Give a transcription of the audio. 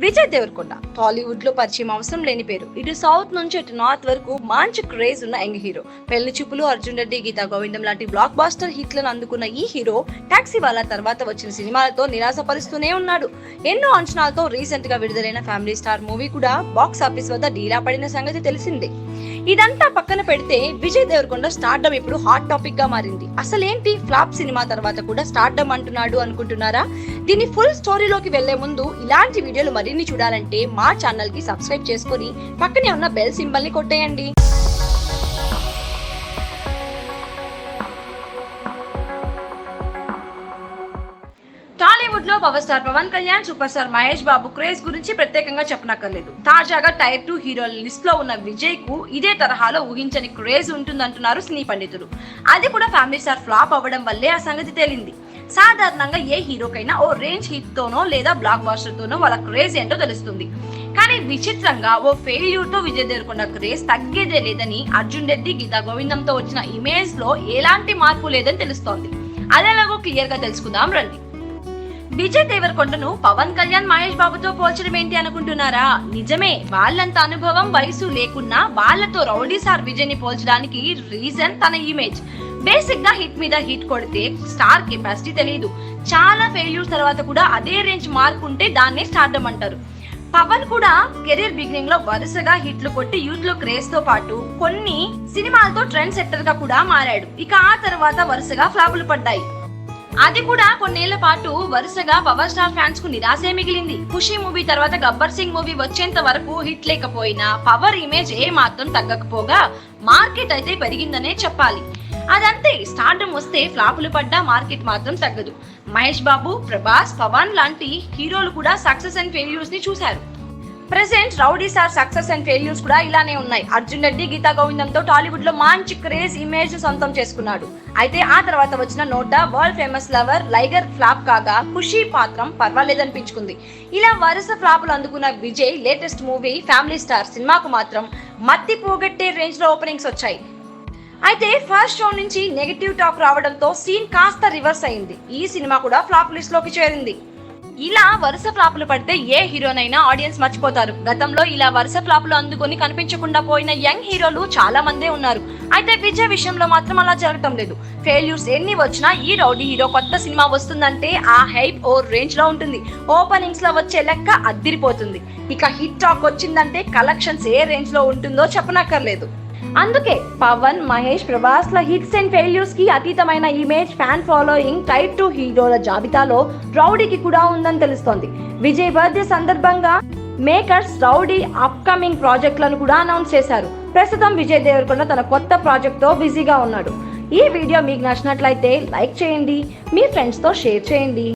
విజయ్ దేవరకొండ టాలీవుడ్ లో పరిచయం అవసరం లేని పేరు. ఇటు సౌత్ నుంచి అటు నార్త్ వరకు మంచి క్రేజ్ ఉన్న యంగ్ హీరో. పెళ్లి చూపులు, అర్జున్ రెడ్డి, గీతా గోవిందం లాంటి బ్లాక్ బాస్టర్ హిట్లను అందుకున్న ఈ హీరో టాక్సీ వాళ్ళ తర్వాత వచ్చిన సినిమాలతో నిరాశపరుస్తూనే ఉన్నాడు. ఎన్నో అంచనాలతో రీసెంట్ గా విడుదలైన ఫ్యామిలీ స్టార్ మూవీ కూడా బాక్స్ ఆఫీస్ వద్ద డీలా పడిన సంగతి తెలిసిందే. ఇదంతా పక్కన పెడితే విజయ్ దేవరకొండ స్టార్డమ్ ఇప్పుడు హాట్ టాపిక్ గా మారింది. అసలేంటి ఫ్లాప్ సినిమా తర్వాత కూడా స్టార్డమ్ అంటున్నాడు అనుకుంటున్నారా? దీని ఫుల్ స్టోరీలోకి వెళ్లే ముందు ఇలాంటి వీడియోలు మరిన్ని చూడాలంటే మా ఛానల్ కి సబ్స్క్రైబ్ చేసుకుని పక్కనే ఉన్న బెల్ సింబల్ ని కొట్టేయండి. టాలీవుడ్ లో power star Pawan Kalyan, super star Mahesh Babu craze గురించి ప్రత్యేకంగా చెప్పనక్కర్లేదు. తాజాగా టైర్ 2 హీరోల లిస్ట్ లో ఉన్న విజయ్ కు ఇదే తరహాలో ఊహించని క్రేజ్ ఉంటుందంటున్నారు సినీ పండితులు. అది కూడా ఫ్యామిలీ స్టార్ ఫ్లాప్ అవ్వడం వల్లే ఆ సంగతి తేలింది. సాధారణంగా ఏ హీరోకైనా ఓ రేంజ్ హిట్ తోనో లేదా బ్లాక్ బాస్టర్ తోనో వాళ్ళ క్రేజ్ ఏంటో తెలుస్తుంది. కానీ విచిత్రంగా ఓ ఫెయిల్యూర్ తో విజయ్ దేవరకొండ క్రేజ్ తగ్గేదే లేదని, అర్జున్ రెడ్డి, గీతా గోవిందంతో వచ్చిన ఇమేజ్ లో ఎలాంటి మార్పు లేదని తెలుస్తోంది. అదేలాగో క్లియర్ గా తెలుసుకుందాం రండి. విజయ్ దేవరకొండను పవన్ కళ్యాణ్, మహేష్ బాబుతో పోల్చడం ఏంటి అనుకుంటున్నారా? నిజమే, వాళ్ళంత అనుభవం, వయసు లేకున్నా వాళ్ళతో రౌడీ స్టార్ విజయ్ ని పోల్చడానికి రీజన్ తన ఇమేజ్. బేసిక్ గా హిట్ మీద హిట్ కొడితే స్టార్ కెపాసిటీ తెలియదు. చాలా ఫెయిల్యూర్ తర్వాత కూడా అదే రేంజ్ మార్క్ ఉంటే దాన్నే స్టార్డమ్ అంటారు. పవన్ కూడా కెరీర్ బిగినింగ్ లో వరుసగా హిట్లు కొట్టి యూత్ లో క్రేజ్ తో పాటు కొన్ని సినిమాలతో ట్రెండ్ సెట్టర్ గా కూడా మారాడు. ఇక ఆ తర్వాత వరుసగా ఫ్లాపులు పడ్డాయి. అది కూడా కొన్నేళ్ల పాటు వరుసగా పవర్ స్టార్ ఫ్యాన్స్ కు నిరాశే మిగిలింది. ఖుషి మూవీ తర్వాత గబ్బర్ సింగ్ మూవీ వచ్చేంత వరకు హిట్ లేకపోయినా పవర్ ఇమేజ్ ఏ మాత్రం తగ్గకపోగా మార్కెట్ అయితే పెరిగిందనే చెప్పాలి. అదంతే, స్టార్డమ్ వస్తే ఫ్లాపులు పడ్డా మార్కెట్ మాత్రం తగ్గదు. మహేష్ బాబు, ప్రభాస్, పవన్ లాంటి హీరోలు కూడా సక్సెస్ అండ్ ఫెయిల్యూర్స్ ని చూశారు. Present rowdy star success and failures కూడా ఇలానే ఉన్నాయి. అర్జున్ రెడ్డి, గీతా గోవిందంతో టాలీవుడ్ లో మంచి క్రేజ్ ఇమేజ్ సొంతం చేసుకున్నాడు. అయితే ఆ తర్వాత వచ్చిన నోటా, వరల్డ్ ఫేమస్ లవర్, లైగర్ ఫ్లాప్ కాగా ఖుషి పాత్రం పర్వాలేదనిపించుకుంది. ఇలా వరుస ఫ్లాపులు అందుకున్న Vijay latest movie family star సినిమాకు మాత్రం మత్తి పోగొట్టే రేంజ్ లో ఓపెనింగ్స్ వచ్చాయి. అయితే ఫస్ట్ షో నుంచి నెగటివ్ టాక్ రావడంతో సీన్ కాస్త రివర్స్ అయింది. ఈ సినిమా కూడా ఫ్లాప్ లిస్ట్ లోకి చేరింది. ఇలా వరుస ఫ్లాపులు పడితే ఏ హీరోనైనా ఆడియన్స్ మర్చిపోతారు. గతంలో ఇలా వరుస ఫ్లాపులు అందుకొని కనిపించకుండా పోయిన యంగ్ హీరోలు చాలా మందే ఉన్నారు. అయితే విజయ్ విషయంలో మాత్రం అలా జరగటం లేదు. ఫెయిల్యూర్స్ ఎన్ని వచ్చినా ఈ రౌడీ హీరో కొత్త సినిమా వస్తుందంటే ఆ హైప్ ఓ రేంజ్ లో ఉంటుంది. ఓపెనింగ్స్ లో వచ్చే లెక్క అద్దిరిపోతుంది. ఇక హిట్ టాక్ వచ్చిందంటే కలెక్షన్స్ ఏ రేంజ్ లో ఉంటుందో చెప్పనక్కర్లేదు. అందుకే పవన్, మహేష్, ప్రభాస్ ల హిట్స్ అండ్ ఫెయిల్యూర్స్ కి అతీతమైన ఇమేజ్, ఫ్యాన్ ఫాలోయింగ్ టైర్ 2 హీరోల జాబితాలో రౌడీకి కూడా ఉందని తెలుస్తోంది. విజయ్ బర్త్డే సందర్భంగా మేకర్స్ రౌడీ అప్కమింగ్ ప్రాజెక్టులను కూడా అనౌన్స్ చేశారు. ప్రస్తుతం విజయ్ దేవరకొండ తన కొత్త ప్రాజెక్ట్ తో బిజీగా ఉన్నాడు. ఈ వీడియో మీకు నచ్చినట్లయితే లైక్ చేయండి, మీ ఫ్రెండ్స్ తో షేర్ చేయండి.